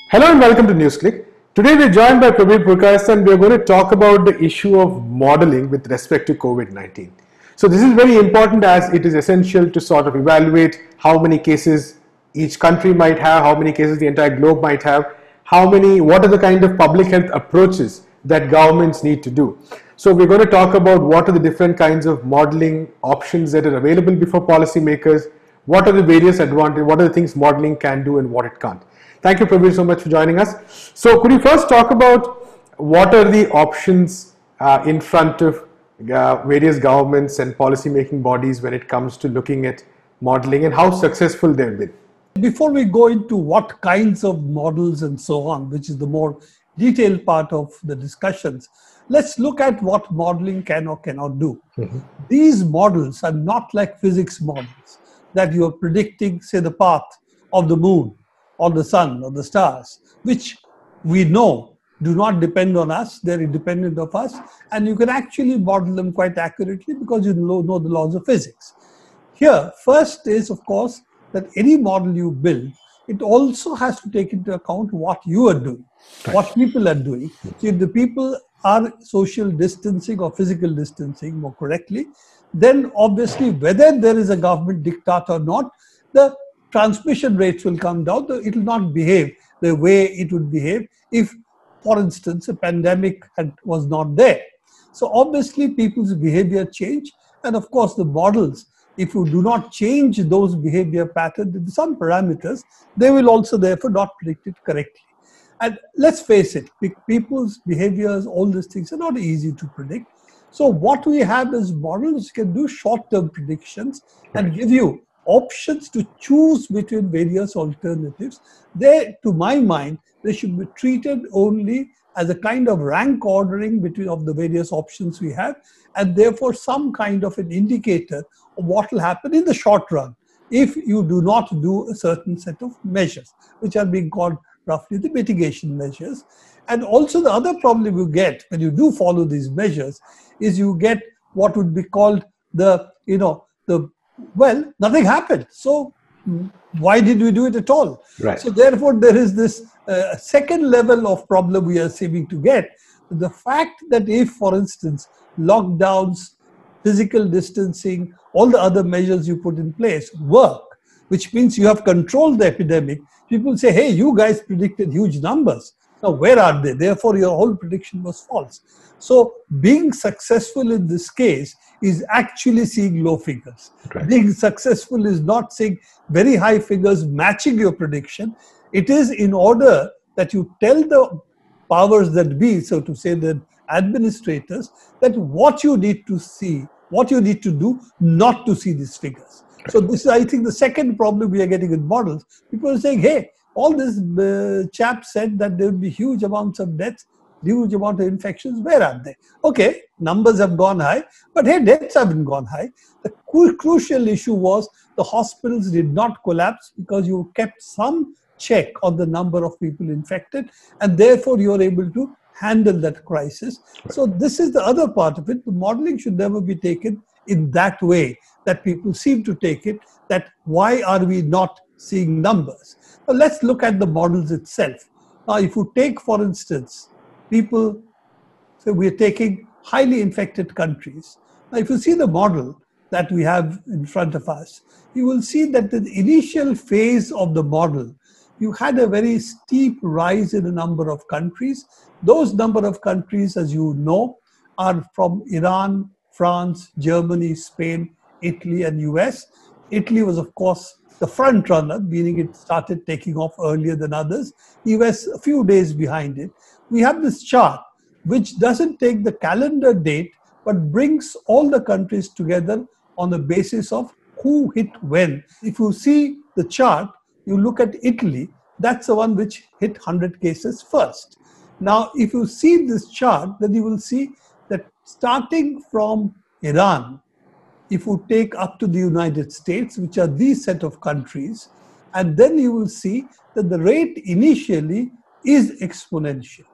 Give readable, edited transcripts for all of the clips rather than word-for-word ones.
Hello and welcome to Newsclick. Today we're joined by Prabir, Purkayastha, and we're going to talk about the issue of modeling with respect to COVID-19. So this is very important as it is essential to sort of evaluate how many cases each country might have, how many cases the entire globe might have, what are the kind of public health approaches that governments need to do. So we're going to talk about what are the different kinds of modeling options that are available before policymakers, what are the various advantages, what are the things modeling can do and what it can't. Thank you, Prabir, so much for joining us. So could you first talk about what are the options in front of various governments and policy-making bodies when it comes to looking at modeling and how successful they've been? Before we go into what kinds of models and so on, which is the more detailed part of the discussions, let's look at what modeling can or cannot do. These models are not like physics models that you are predicting, say, the path of the moon or the sun or the stars, which we know do not depend on us, they're independent of us, and you can actually model them quite accurately because you know the laws of physics. Here, first is, of course, that any model you build, it also has to take into account what you are doing, what people are doing. So if the people are social distancing or physical distancing more correctly, then obviously whether there is a government diktat or not, the transmission rates will come down. It will not behave the way it would behave if, for instance, a pandemic was not there. So obviously people's behavior change, and of course the models, if you do not change those behavior patterns in some parameters, they will also therefore not predict it correctly. And let's face it, people's behaviors, all these things are not easy to predict. So what we have is models can do short-term predictions and give you options to choose between various alternatives. They, to my mind, they should be treated only as a kind of rank ordering of the various options we have, and therefore some kind of an indicator of what will happen in the short run if you do not do a certain set of measures, which are being called roughly the mitigation measures. And also the other problem you get when you do follow these measures is you get what would be called well, nothing happened. So why did we do it at all? Right. So therefore, there is this second level of problem we are seeming to get. The fact that if, for instance, lockdowns, physical distancing, all the other measures you put in place work, which means you have controlled the epidemic, people say, hey, you guys predicted huge numbers. Now, where are they? Therefore, your whole prediction was false. So being successful in this case is actually seeing low figures. Right. Being successful is not seeing very high figures matching your prediction. It is in order that you tell the powers that be, so to say the administrators, that what you need to see, what you need to do not to see these figures. Right. So this is, I think, the second problem we are getting with models. People are saying, hey, all this chap said that there will be huge amounts of deaths, huge amount of infections. Where are they? Okay, numbers have gone high, but hey, deaths haven't gone high. The crucial issue was the hospitals did not collapse because you kept some check on the number of people infected, and therefore you are able to handle that crisis. Right. So this is the other part of it. The modeling should never be taken in that way that people seem to take it, that why are we not seeing numbers? Now let's look at the models itself. Now if you take, for instance, people, so we are taking highly infected countries. Now if you see the model that we have in front of us, you will see that the initial phase of the model, you had a very steep rise in a number of countries. Those number of countries, as you know, are from Iran, France, Germany, Spain, Italy, and US. Italy was, of course, the front runner, meaning it started taking off earlier than others. US a few days behind it. We have this chart which doesn't take the calendar date but brings all the countries together on the basis of who hit when. If you see the chart, you look at Italy, that's the one which hit 100 cases first. Now, if you see this chart, then you will see that starting from Iran, if you take up to the United States, which are these set of countries, and then you will see that the rate initially is exponential.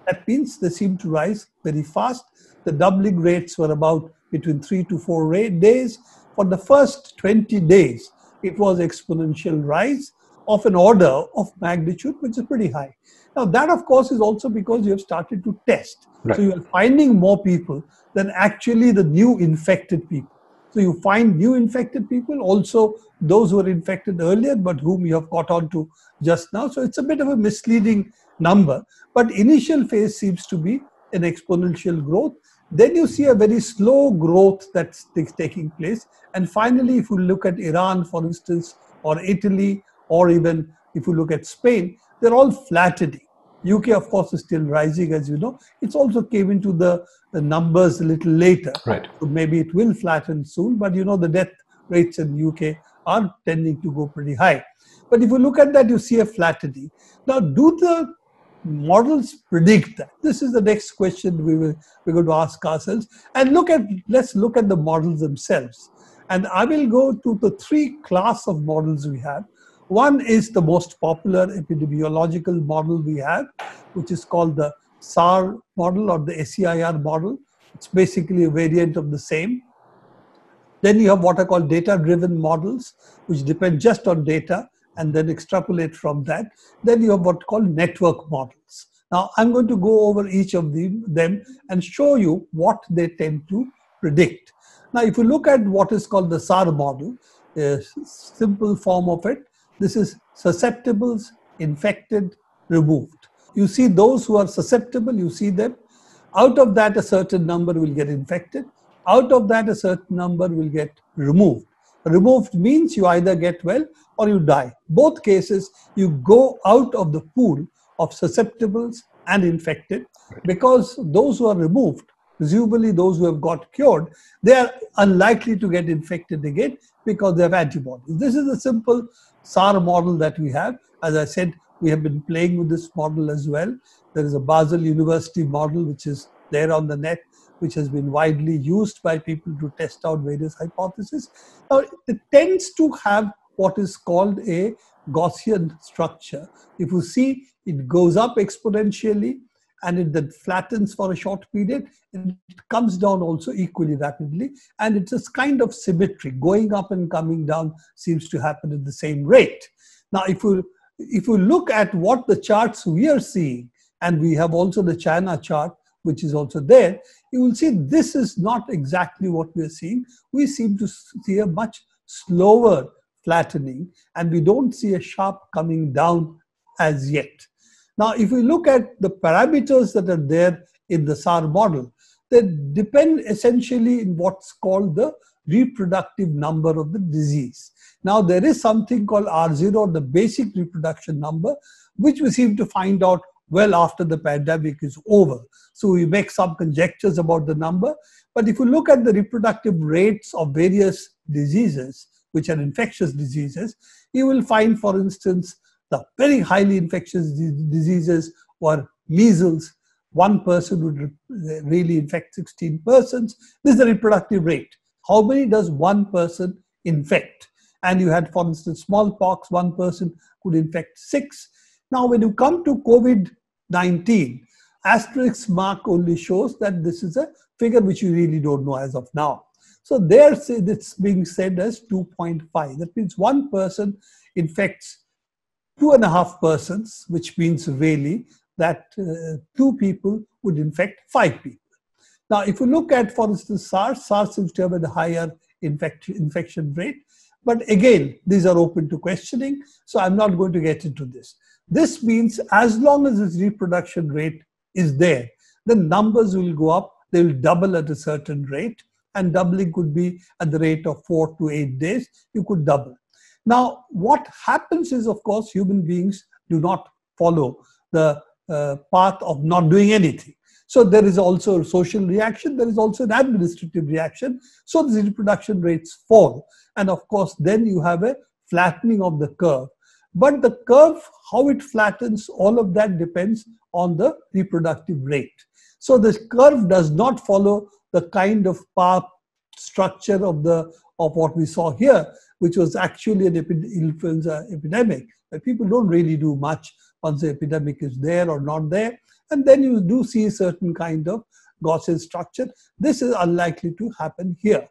That means they seem to rise very fast. The doubling rates were about between 3 to 4 days. For the first 20 days, it was exponential rise. of an order of magnitude, which is pretty high. Now, that of course is also because you have started to test. Right. So you are finding more people than actually the new infected people. So you find new infected people, also those who were infected earlier, but whom you have caught on to just now. So it's a bit of a misleading number, but initial phase seems to be an exponential growth. Then you see a very slow growth that's taking place. And finally, if you look at Iran, for instance, or Italy, or even if you look at Spain, they're all flattening. UK, of course, is still rising, as you know. It's also came into the numbers a little later. Right. So maybe it will flatten soon, but you know, the death rates in UK are tending to go pretty high. But if you look at that, you see a flattening. Now, do the models predict that? This is the next question we're going to ask ourselves. And let's look at the models themselves. And I will go to the three class of models we have. One is the most popular epidemiological model we have, which is called the SAR model or the SEIR model. It's basically a variant of the same. Then you have what are called data-driven models, which depend just on data and then extrapolate from that. Then you have what are called network models. Now, I'm going to go over each of them and show you what they tend to predict. Now, if you look at what is called the SAR model, a simple form of it, this is susceptibles, infected, removed. You see those who are susceptible, you see them. Out of that, a certain number will get infected. Out of that, a certain number will get removed. Removed means you either get well or you die. Both cases, you go out of the pool of susceptibles and infected, because those who are removed, presumably those who have got cured, they are unlikely to get infected again because they have antibodies. This is a simple SAR model that we have. As I said, we have been playing with this model as well. There is a Basel University model which is there on the net, which has been widely used by people to test out various hypotheses. Now, it tends to have what is called a Gaussian structure. If you see, it goes up exponentially and it then flattens for a short period, and it comes down also equally rapidly, and it's a kind of symmetry. Going up and coming down seems to happen at the same rate. Now, if you look at what the charts we are seeing, and we have also the China chart, which is also there, you will see this is not exactly what we are seeing. We seem to see a much slower flattening, and we don't see a sharp coming down as yet. Now, if we look at the parameters that are there in the SAR model, they depend essentially in what's called the reproductive number of the disease. Now, there is something called R0, the basic reproduction number, which we seem to find out well after the pandemic is over. So we make some conjectures about the number. But if you look at the reproductive rates of various diseases, which are infectious diseases, you will find, for instance, the very highly infectious diseases were measles. One person would really infect 16 persons. This is the reproductive rate. How many does one person infect? And you had, for instance, smallpox, one person could infect 6. Now, when you come to COVID-19, asterisk mark only shows that this is a figure which you really don't know as of now. So there it's being said as 2.5. That means one person infects 2.5 persons, which means really that 2 people would infect 5 people. Now, if you look at, for instance, SARS seems to have a higher infection rate. But again, these are open to questioning, so I'm not going to get into this. This means as long as this reproduction rate is there, the numbers will go up, they will double at a certain rate, and doubling could be at the rate of 4 to 8 days, you could double. Now, what happens is, of course, human beings do not follow the path of not doing anything. So there is also a social reaction, there is also an administrative reaction, so the reproduction rates fall. And of course, then you have a flattening of the curve. But the curve, how it flattens, all of that depends on the reproductive rate. So this curve does not follow the kind of path structure of what we saw here, which was actually an influenza epidemic. But people don't really do much once the epidemic is there or not there. And then you do see a certain kind of Gaussian structure. This is unlikely to happen here.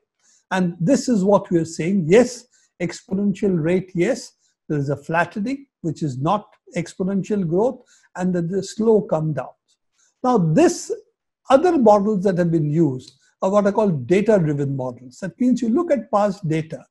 And this is what we are saying. Yes, exponential rate, yes. there is a flattening, which is not exponential growth, and then the slow come down. Now, this other models that have been used are what are called data-driven models. That means you look at past data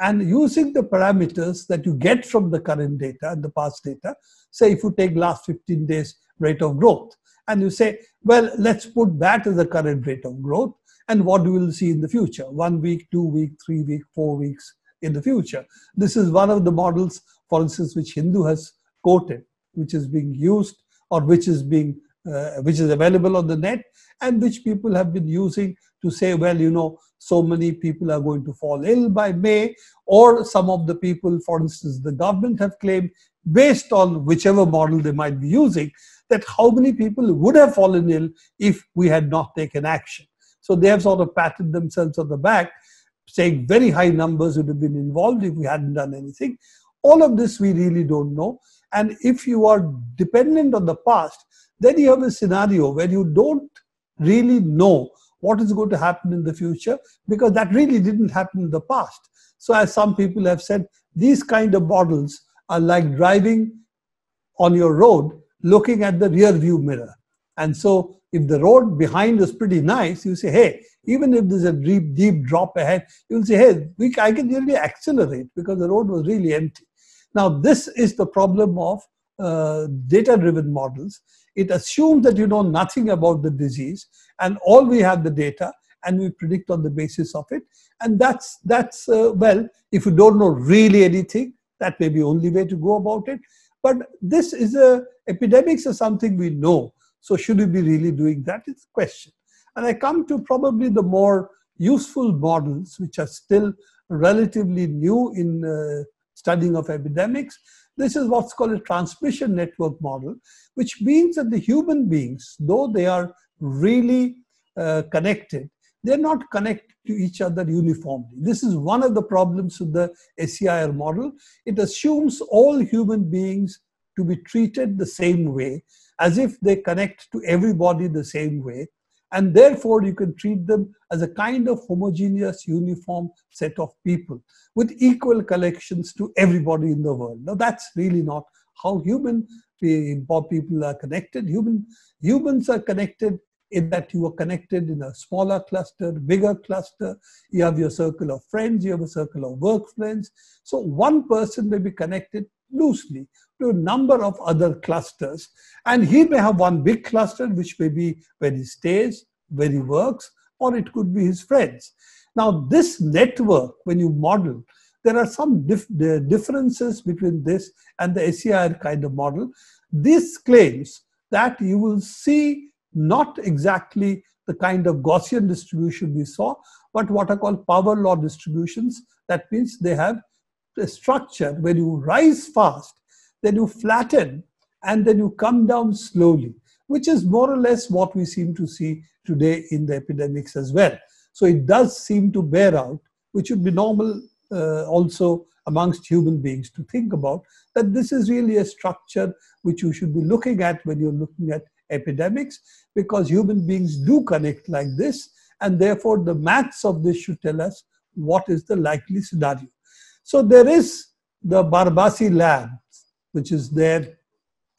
and using the parameters that you get from the current data and the past data, say if you take last 15 days rate of growth, and you say, well, let's put that as the current rate of growth, and what we will see in the future, 1 week, 2 weeks, 3 weeks, 4 weeks in the future. This is one of the models, for instance, which Hindu has quoted, which is being used or which is available on the net, and which people have been using to say, well, you know, so many people are going to fall ill by May, or some of the people, for instance, the government have claimed, based on whichever model they might be using, that how many people would have fallen ill if we had not taken action. So they have sort of patted themselves on the back, saying very high numbers would have been involved if we hadn't done anything. All of this we really don't know. And if you are dependent on the past, then you have a scenario where you don't really know what is going to happen in the future, because that really didn't happen in the past. So as some people have said, these kind of models are like driving on your road, looking at the rear view mirror. And so if the road behind is pretty nice, you say, hey, even if there's a deep drop ahead, you'll say, hey, I can really accelerate because the road was really empty. Now, this is the problem of data-driven models. It assumes that you know nothing about the disease, and all we have the data, and we predict on the basis of it. And that's well, if you don't know really anything, that may be the only way to go about it. But this is epidemics are something we know. So should we be really doing that? It's a question. And I come to probably the more useful models, which are still relatively new in studying of epidemics. This is what's called a transmission network model, which means that the human beings, though they are really connected, they're not connected to each other uniformly. This is one of the problems with the SEIR model. It assumes all human beings to be treated the same way, as if they connect to everybody the same way, and therefore you can treat them as a kind of homogeneous, uniform set of people with equal connections to everybody in the world. Now that's really not how human people are connected. Humans are connected in that you are connected in a smaller cluster, bigger cluster. You have your circle of friends, you have a circle of work friends. So one person may be connected loosely to a number of other clusters, and he may have one big cluster which may be where he stays, where he works, or it could be his friends. Now this network, when you model, there are some differences between this and the SEIR kind of model. This claims that you will see not exactly the kind of Gaussian distribution we saw, but what are called power law distributions. That means they have a structure where you rise fast, then you flatten, and then you come down slowly, which is more or less what we seem to see today in the epidemics as well. So it does seem to bear out, which would be normal also amongst human beings to think about, that this is really a structure which you should be looking at when you're looking at epidemics, because human beings do connect like this, and therefore the maths of this should tell us what is the likely scenario. So there is the Barbasi lab, which is there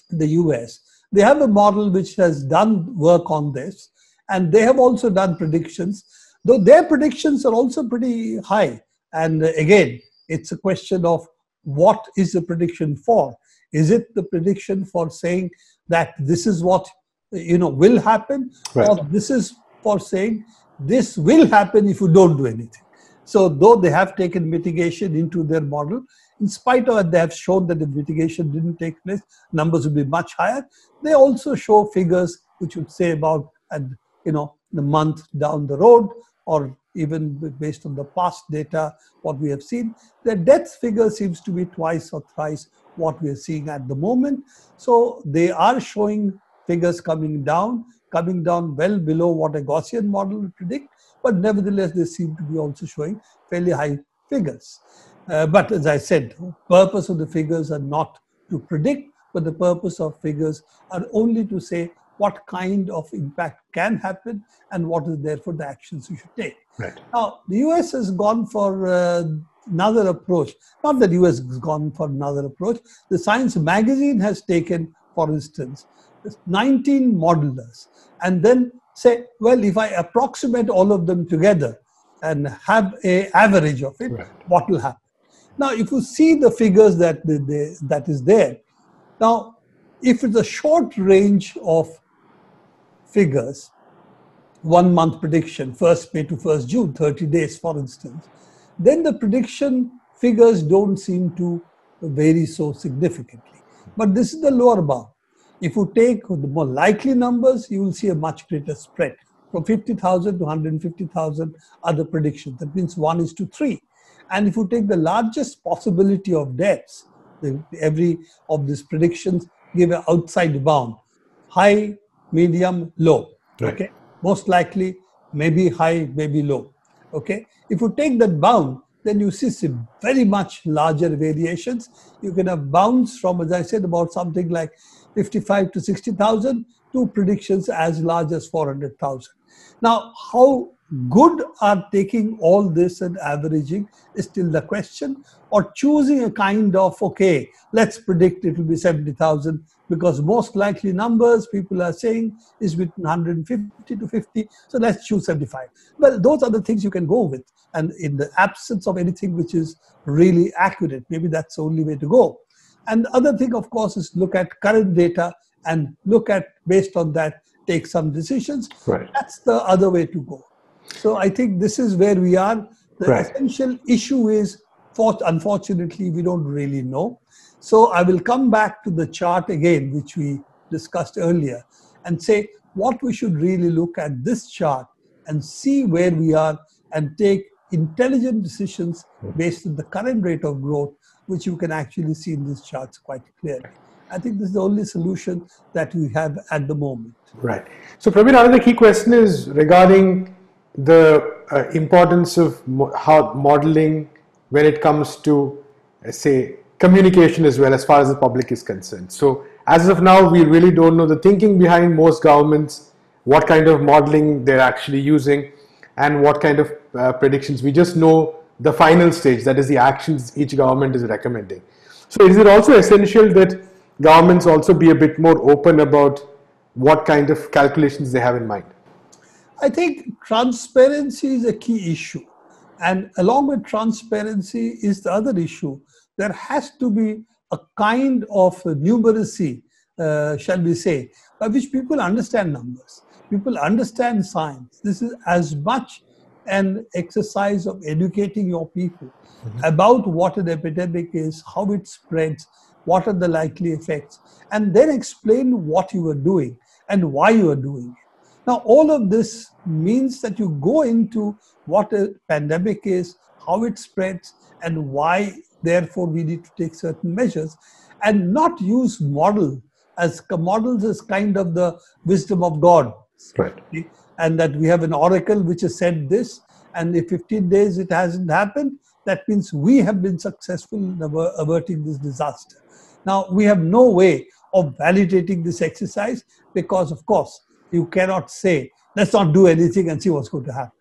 in the US. They have a model which has done work on this, and they have also done predictions, though their predictions are also pretty high. And again, it's a question of what is the prediction for? Is it the prediction for saying that this is what will happen, right, or this is for saying this will happen if you don't do anything? So though they have taken mitigation into their model, in spite of it, they have shown that if mitigation didn't take place, numbers would be much higher. They also show figures which would say about the month down the road, or even based on the past data, what we have seen, the death figure seems to be twice or thrice what we are seeing at the moment. So they are showing figures coming down well below what a Gaussian model would predict, but nevertheless they seem to be also showing fairly high figures. But as I said, the purpose of the figures are not to predict, but the purpose of figures are only to say what kind of impact can happen and what is therefore the actions you should take. Right. Now, the US has gone for another approach. Not that US has gone for another approach. The Science magazine has taken, for instance, 19 modelers and then say, well, if I approximate all of them together and have an average of it, Right. what will happen? Now, if you see the figures that is there, now, if it's a short range of figures, 1 month prediction, 1st May to 1st June, 30 days, for instance, then the prediction figures don't seem to vary so significantly. But this is the lower bound. If you take the more likely numbers, you will see a much greater spread. From 50,000 to 150,000 are the predictions. That means 1:3. And if you take the largest possibility of deaths, every of these predictions give an outside bound. High, medium, low. Right. Okay. Most likely, maybe high, maybe low. Okay. If you take that bound, then you see some very much larger variations. You can have bounds from, as I said, about something like 55 to 60,000 to predictions as large as 400,000. Now, how good are taking all this and averaging is still the question, or choosing a kind of, okay, let's predict it will be 70,000 because most likely numbers people are saying is between 150 to 50, so let's choose 75. Well, those are the things you can go with, and in the absence of anything which is really accurate, maybe that's the only way to go. And the other thing, of course, is look at current data and look at, based on that, take some decisions. Right. That's the other way to go. So I think this is where we are. The Right. essential issue is, unfortunately, we don't really know. So I will come back to the chart again, which we discussed earlier, and say what we should really look at this chart and see where we are and take intelligent decisions based on the current rate of growth, which you can actually see in these charts quite clearly. I think this is the only solution that we have at the moment. Right. So, Prabir, another key question is regarding the importance of how modeling when it comes to, say, communication as well, as far as the public is concerned. So, as of now, we really don't know the thinking behind most governments, what kind of modeling they're actually using, and what kind of predictions. We just know the final stage, that is the actions each government is recommending. So, is it also essential that governments also be a bit more open about what kind of calculations they have in mind? I think transparency is a key issue. And along with transparency is the other issue. There has to be a kind of numeracy, shall we say, by which people understand numbers. People understand science. This is as much an exercise of educating your people about what an epidemic is, how it spreads, what are the likely effects, and then explain what you are doing and why you are doing it. Now, all of this means that you go into what a pandemic is, how it spreads, and why, therefore, we need to take certain measures, and not use models as kind of the wisdom of God. Right. And that we have an oracle which has said this, and if 15 days it hasn't happened, that means we have been successful in averting this disaster. Now, we have no way of validating this exercise because, of course, you cannot say, let's not do anything and see what's going to happen.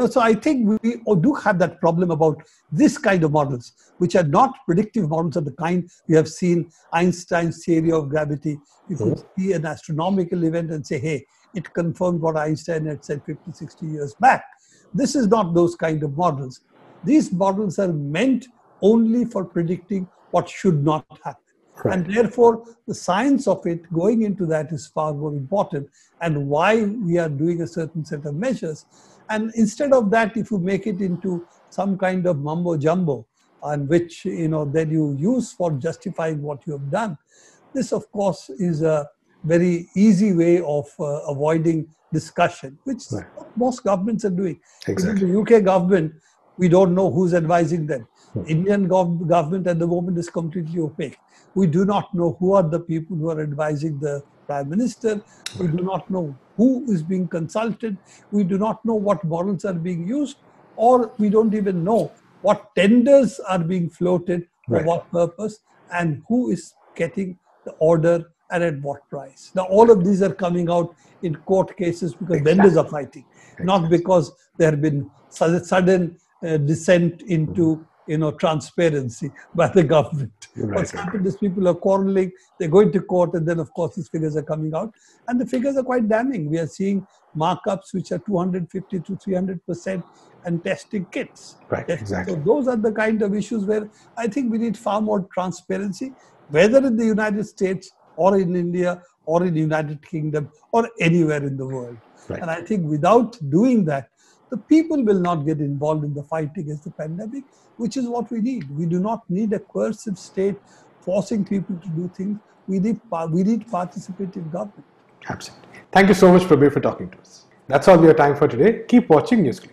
So I think we do have that problem about this kind of models, which are not predictive models of the kind we have seen Einstein's theory of gravity. You could see an astronomical event and say, hey, it confirmed what Einstein had said 50, 60 years back. This is not those kind of models. These models are meant only for predicting what should not happen. Right. And therefore, the science of it, going into that, is far more important, and why we are doing a certain set of measures. And instead of that, if you make it into some kind of mumbo jumbo, and which then you use for justifying what you have done, this, of course, is a very easy way of avoiding discussion, which right. Most governments are doing. Exactly. Even the UK government, we don't know who's advising them. Indian government at the moment is completely opaque. We do not know who are the people who are advising the Prime Minister. We do not know who is being consulted. We do not know what models are being used, or we don't even know what tenders are being floated for right. what purpose, and who is getting the order and at what price. Now, all of these are coming out in court cases because exactly. vendors are fighting, exactly. not because there have been sudden descent into transparency by the government. What's happened is people are quarreling, they're going to court, and then of course these figures are coming out, and the figures are quite damning. We are seeing markups which are 250 to 300% and testing kits. Right, exactly. So those are the kind of issues where I think we need far more transparency, whether in the United States or in India or in the United Kingdom or anywhere in the world. Right. And I think without doing that, the people will not get involved in the fight against the pandemic, which is what we need. We do not need a coercive state forcing people to do things. We need participative government. Absolutely. Thank you so much, Prabir, for talking to us. That's all we have time for today. Keep watching Newsclick.